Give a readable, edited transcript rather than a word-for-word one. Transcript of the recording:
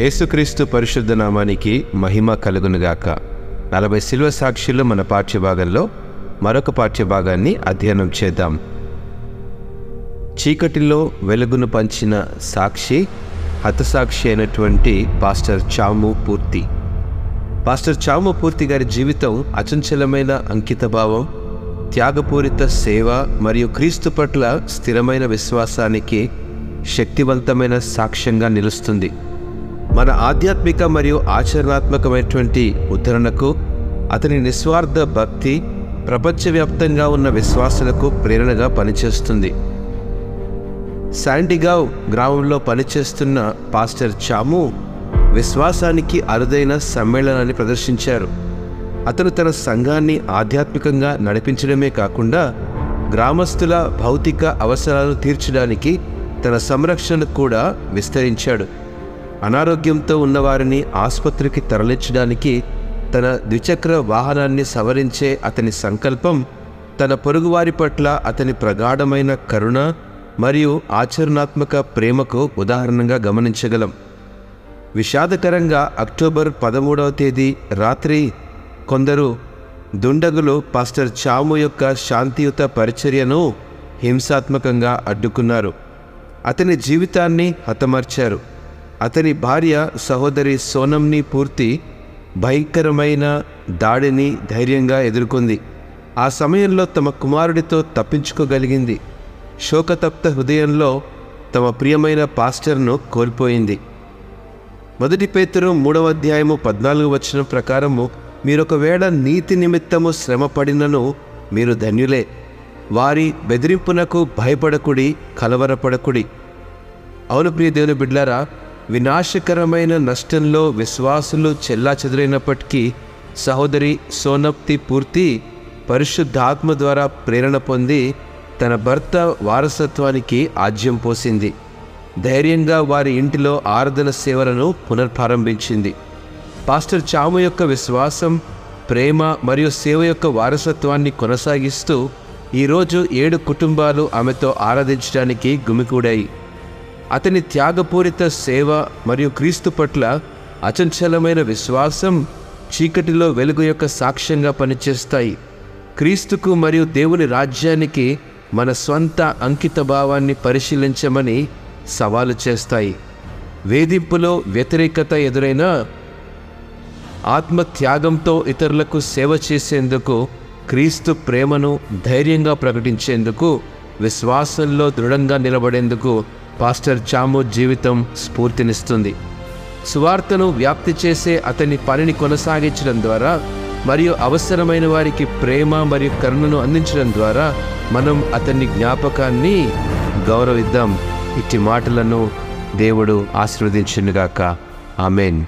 యేసుక్రీస్తు పరిశుద్ధ నామానికి మహిమ కలుగునుగాక. 40 శిలువ సాక్షులు మన పాఠ్యభాగంలో మరొక పాఠ్యభాగాన్ని అధ్యయనం చేద్దాం. చీకటిలో వెలుగును పంచిన సాక్షి, హతసాక్షి అయినటువంటి పాస్టర్ చాము పూర్తి. పాస్టర్ చాము పూర్తి గారి జీవితం అచంచలమైన అంకితభావం, త్యాగపూరిత సేవ మరియు క్రీస్తు పట్ల స్థిరమైన విశ్వాసానికి శక్తివంతమైన సాక్ష్యంగా నిలుస్తుంది. మన ఆధ్యాత్మిక మరియు ఆచరణాత్మకమైనటువంటి ఉద్ధరణకు అతని నిస్వార్థ భక్తి ప్రపంచవ్యాప్తంగా ఉన్న విశ్వాసులకు ప్రేరణగా పనిచేస్తుంది. శాండిగావ్ గ్రామంలో పనిచేస్తున్న పాస్టర్ చాము విశ్వాసానికి అరుదైన సమ్మేళనాన్ని ప్రదర్శించారు. అతను తన సంఘాన్ని ఆధ్యాత్మికంగా నడిపించడమే కాకుండా గ్రామస్తుల భౌతిక అవసరాలను తీర్చడానికి తన సంరక్షణను కూడా విస్తరించాడు. అనారోగ్యంతో ఉన్నవారిని ఆసుపత్రికి తరలించడానికి తన ద్విచక్ర వాహనాన్ని సవరించే అతని సంకల్పం తన పొరుగువారి పట్ల అతని ప్రగాఢమైన కరుణ మరియు ఆచరణాత్మక ప్రేమకు ఉదాహరణగా గమనించగలం. విషాదకరంగా అక్టోబర్ 13వ తేదీ రాత్రి కొందరు దుండగులు పాస్టర్ చాము యొక్క శాంతియుత పరిచర్యను హింసాత్మకంగా అడ్డుకున్నారు. అతని జీవితాన్ని హతమార్చారు. అతని భార్య సహోదరి సోనంని పూర్తి భయంకరమైన దాడిని ధైర్యంగా ఎదుర్కొంది. ఆ సమయంలో తమ కుమారుడితో తప్పించుకోగలిగింది. శోకతప్త హృదయంలో తమ ప్రియమైన పాస్టర్ను కోల్పోయింది. 1 పేతురు 3వ అధ్యాయము 14వ వచనం ప్రకారము, మీరొకవేళ నీతి నిమిత్తము శ్రమపడినను మీరు ధన్యులే. వారి బెదిరింపునకు భయపడకుడి, కలవరపడకుడి. అవును ప్రియ దేవుని బిడ్డలారా, వినాశకరమైన నష్టంలో విశ్వాసులు చెల్లాచెదురైనప్పటికీ సహోదరి సోనప్తి పూర్తి పరిశుద్ధాత్మ ద్వారా ప్రేరణ పొంది తన భర్త వారసత్వానికి ఆజ్యం పోసింది. ధైర్యంగా వారి ఇంటిలో ఆరాధన సేవలను పునఃప్రారంభించింది. పాస్టర్ చాము యొక్క విశ్వాసం, ప్రేమ మరియు సేవ యొక్క వారసత్వాన్ని కొనసాగిస్తూ ఈరోజు 7 కుటుంబాలు ఆమెతో ఆరాధించడానికి గుమికూడాయి. అతని త్యాగపూరిత సేవ మరియు క్రీస్తు పట్ల అచంచలమైన విశ్వాసం చీకటిలో వెలుగు యొక్క సాక్ష్యంగా పనిచేస్తాయి. క్రీస్తుకు మరియు దేవుని రాజ్యానికి మన స్వంత అంకిత భావాన్ని పరిశీలించమని సవాలు చేస్తాయి. వేధింపులో వ్యతిరేకత ఎదురైనా ఆత్మత్యాగంతో ఇతరులకు సేవ చేసేందుకు, క్రీస్తు ప్రేమను ధైర్యంగా ప్రకటించేందుకు, విశ్వాసంలో దృఢంగా నిలబడేందుకు పాస్టర్ చాము జీవితం స్ఫూర్తినిస్తుంది. సువార్తను వ్యాప్తి చేసే అతని పనిని కొనసాగించడం ద్వారా మరియు అవసరమైన వారికి ప్రేమ మరియు కరుణను అందించడం ద్వారా మనం అతని జ్ఞాపకాన్ని గౌరవిద్దాం. ఇట్టి మాటలను దేవుడు ఆశీర్వదించునుగాక. ఆమేన్.